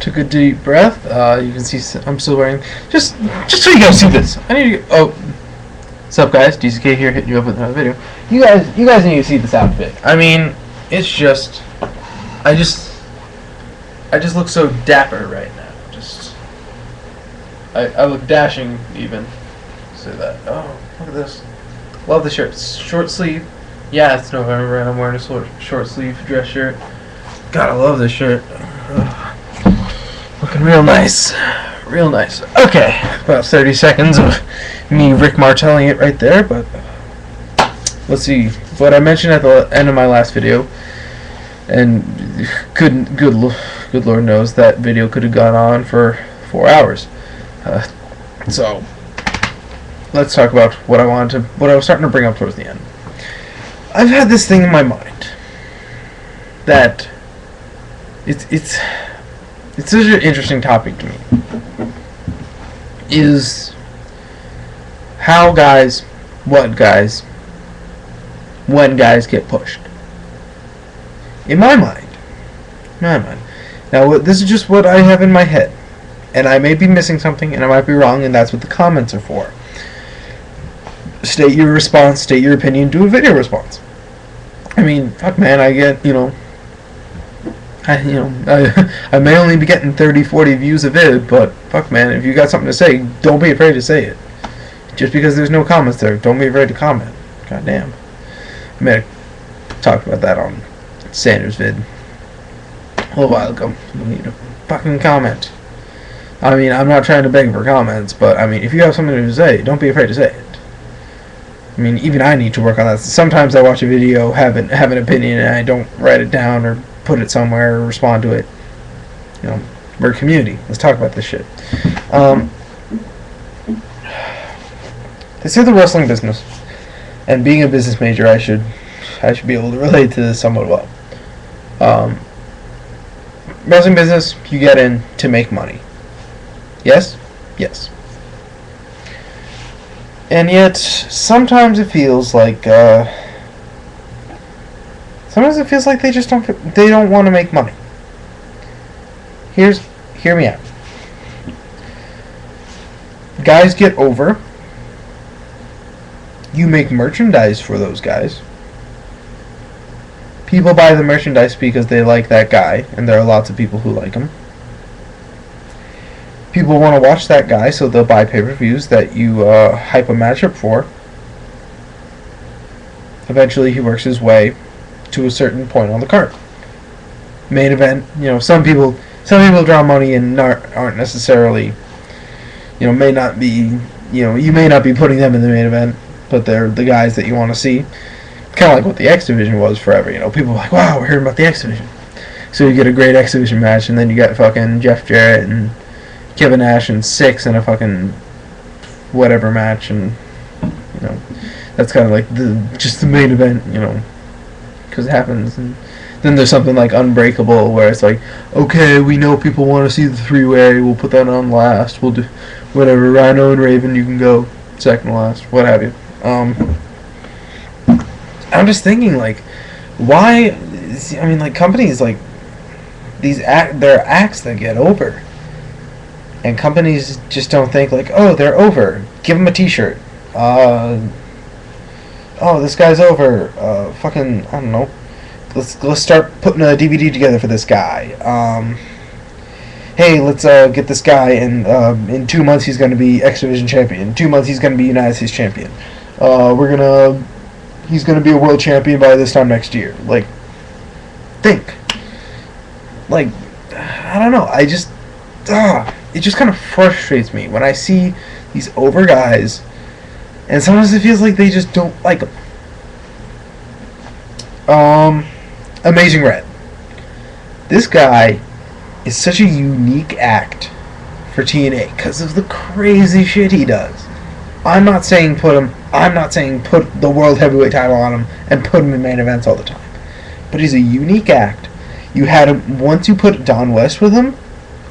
took a deep breath. You can see I'm still wearing. Just so you guys see this. I need to. Oh, what's up, guys? DCK here, hitting you up with another video. You guys need to see this outfit. I mean, it's just. I just look so dapper right now. I look dashing even. Say that. Oh, look at this. Love the shirt. Short sleeve. Yeah, it's November and I'm wearing a short sleeve dress shirt. God, I love this shirt. Looking real nice. Real nice. Okay, about 30 seconds of me Rick Martelling it right there, but let's see. What I mentioned at the end of my last video, and good Lord knows that video could have gone on for 4 hours. So let's talk about what I was starting to bring up towards the end. I've had this thing in my mind that it's such an interesting topic to me. Is how guys, what guys, when guys get pushed. In my mind. Now, this is just what I have in my head. And I may be missing something, and I might be wrong, and that's what the comments are for. State your response, state your opinion, do a video response. I mean, fuck man, I get, I may only be getting 30, 40 views a vid, but fuck man, if you got something to say, don't be afraid to say it. Just because there's no comments there, don't be afraid to comment. God damn. I may have talked about that on Sanders' vid a little while ago. You need to fucking comment. I mean, I'm not trying to beg for comments, but I mean, if you have something to say, don't be afraid to say it. I mean, even I need to work on that. Sometimes I watch a video, have an opinion, and I don't write it down or put it somewhere or respond to it. We're a community. Let's talk about this shit. This is the wrestling business, and being a business major, I should be able to relate to this somewhat well. Wrestling business, you get in to make money. Yes? Yes. And yet, sometimes it feels like they just don't want to make money. Hear me out. Guys get over. You make merchandise for those guys. People buy the merchandise because they like that guy, and there are lots of people who like him. People want to watch that guy, so they'll buy pay-per-views that you hype a matchup for. Eventually, he works his way to a certain point on the card. Main event, some people draw money and aren't necessarily, may not be, you may not be putting them in the main event, but they're the guys that you want to see. Kind of like what the X Division was forever. People are like, wow, we're hearing about the X Division. So you get a great X Division match, and then you got fucking Jeff Jarrett and Kevin Nash and Six in a fucking whatever match, and that's kind of like just the main event, because it happens. And then there's something like Unbreakable, where it's like, okay, we know people want to see the three-way, we'll put that on last, we'll do whatever, Rhino and Raven, you can go second to last, what have you. I'm just thinking, like, why? I mean, like, companies like there are acts that get over. And companies just don't think like, oh, they're over. Give them a T-shirt. Oh, this guy's over. Fucking, I don't know. Let's start putting a DVD together for this guy. Hey, let's get this guy, and in 2 months he's going to be X Division champion. In 2 months he's going to be United States champion. He's going to be a world champion by this time next year. Like, think. Like, I don't know. It just kind of frustrates me when I see these over guys, and sometimes it feels like they just don't like them. Amazing Red. This guy is such a unique act for TNA because of the crazy shit he does. I'm not saying put the World Heavyweight title on him and put him in main events all the time. But he's a unique act. You had him, once you put Don West with him,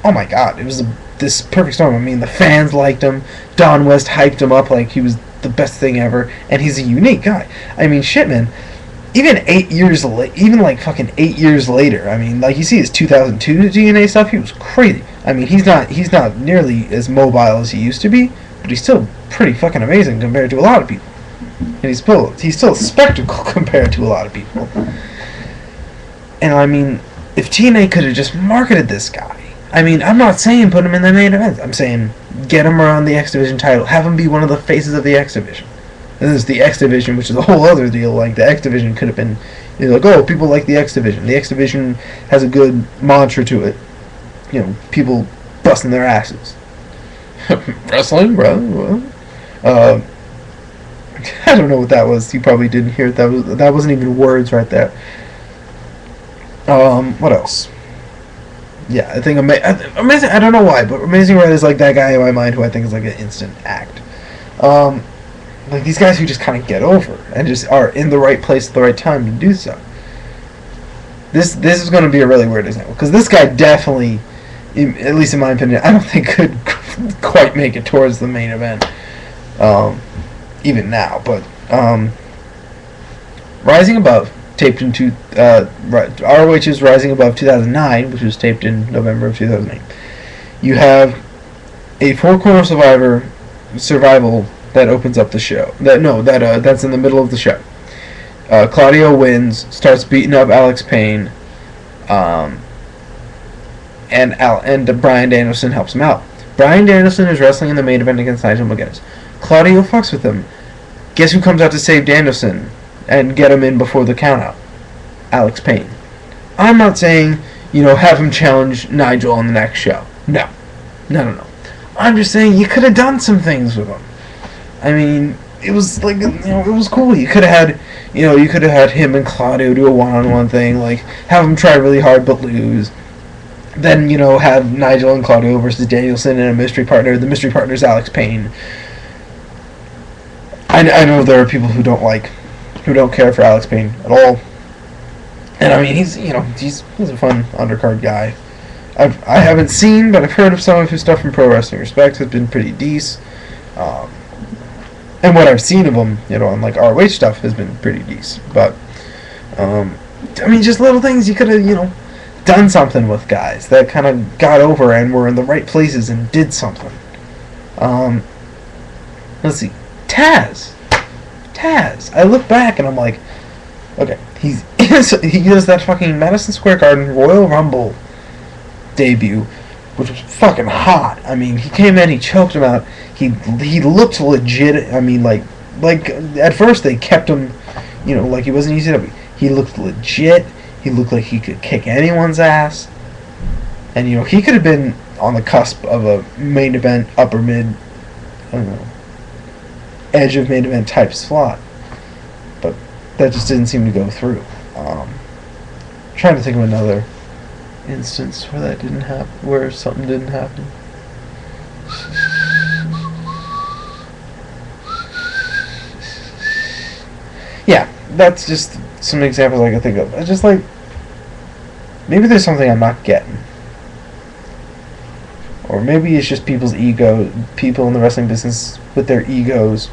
oh my god, it was this perfect storm. I mean, the fans liked him. Don West hyped him up like he was the best thing ever. And he's a unique guy. I mean, shit, man. even 8 years late, even like fucking 8 years later. I mean, like you see his 2002 DNA stuff, he was crazy. I mean, he's not nearly as mobile as he used to be, but he's still pretty fucking amazing compared to a lot of people. And he's still a spectacle compared to a lot of people. And I mean, if TNA could have just marketed this guy, I mean, I'm not saying put him in the main event. I'm saying get him around the X Division title, have him be one of the faces of the X Division. This is the X Division, which is a whole other deal. Like, the X Division could have been, you know, like, oh, people like the X Division. The X Division has a good mantra to it. You know, people busting their asses. Wrestling, bro. I don't know what that was. You probably didn't hear it. That wasn't even words right there. What else? Yeah, I think Amazing. I don't know why, but Amazing Red is like that guy in my mind who I think is like an instant act. Like these guys who just kind of get over and just are in the right place at the right time to do so. This is going to be a really weird example because this guy definitely, at least in my opinion, I don't think could quite make it towards the main event, even now. But Rising Above, taped in ROH's Rising Above 2009, which was taped in November of 2008. You have a four-corner survival that opens up the show. That's in the middle of the show. Claudio wins, starts beating up Alex Payne, and Bryan Danielson helps him out. Bryan Danielson is wrestling in the main event against Nigel McGuinness. Claudio fucks with him. Guess who comes out to save Danielson and get him in before the countout? Alex Payne. I'm not saying, have him challenge Nigel on the next show. No. I'm just saying you could have done some things with him. I mean, it was like, it was cool. You could have had him and Claudio do a one-on-one thing, like have him try really hard but lose. Then, have Nigel and Claudio versus Danielson and a mystery partner. The mystery partner is Alex Payne. I know there are people who don't care for Alex Payne at all. And I mean, he's a fun undercard guy. I haven't seen, but I've heard of some of his stuff from Pro Wrestling Respect. Has been pretty decent. And what I've seen of him, on like ROH stuff has been pretty decent. But I mean, just little things you could have, done something with guys that kind of got over and were in the right places and did something. Let's see, Taz. I look back and I'm like, okay, he does that fucking Madison Square Garden Royal Rumble debut, which was fucking hot. I mean, he came in, he choked him out. He looked legit. I mean, like at first they kept him, like he wasn't ECW. He looked legit. He looked like he could kick anyone's ass. And, he could have been on the cusp of a main event, upper mid, I don't know, edge of main event type slot. But that just didn't seem to go through. Trying to think of another instance where that didn't happen, where something didn't happen. Yeah, that's just some examples I can think of. It's just like, maybe there's something I'm not getting. Or maybe it's just people's ego, people in the wrestling business with their egos,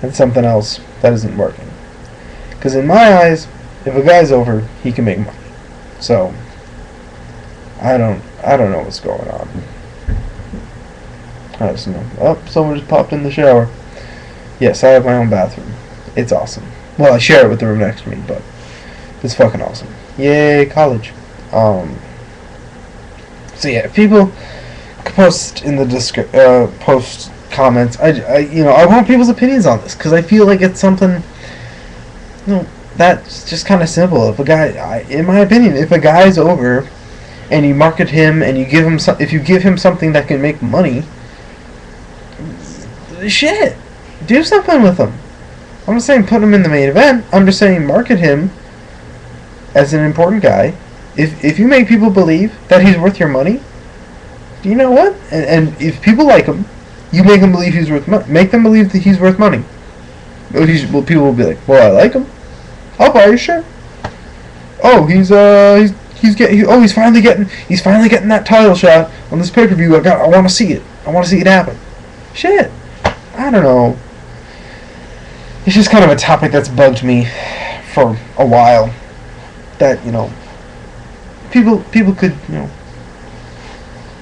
and something else that isn't working. Because in my eyes, if a guy's over, he can make money. So, I don't know what's going on. I just know. Oh, someone just popped in the shower. Yes, I have my own bathroom. It's awesome. Well, I share it with the room next to me, but it's fucking awesome. Yay, college. So yeah, if people post in the post comments, I want people's opinions on this because I feel like it's something, that's just kind of simple. If a guy, in my opinion, if a guy's over, and you market him and you give him if you give him something that can make money, shit, do something with him. I'm not saying put him in the main event. I'm just saying market him as an important guy. If you make people believe that he's worth your money, you know what? And if people like him, you make them believe he's worth money. Make them believe that he's worth money. Well, people will be like, well, I like him. I'll buy your shirt. Oh, he's finally getting that title shot on this pay-per-view. I want to see it. I want to see it happen. Shit. I don't know. It's just kind of a topic that's bugged me for a while that, people could,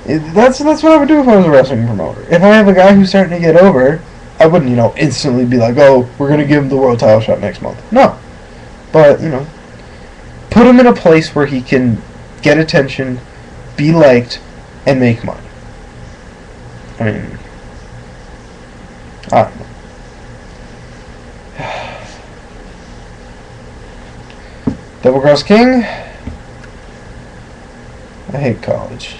that's what I would do if I was a wrestling promoter. If I have a guy who's starting to get over, I wouldn't, instantly be like, oh, we're going to give him the world title shot next month. No. But, put him in a place where he can get attention, be liked, and make money. I mean, I don't know. Double Cross King. I hate college.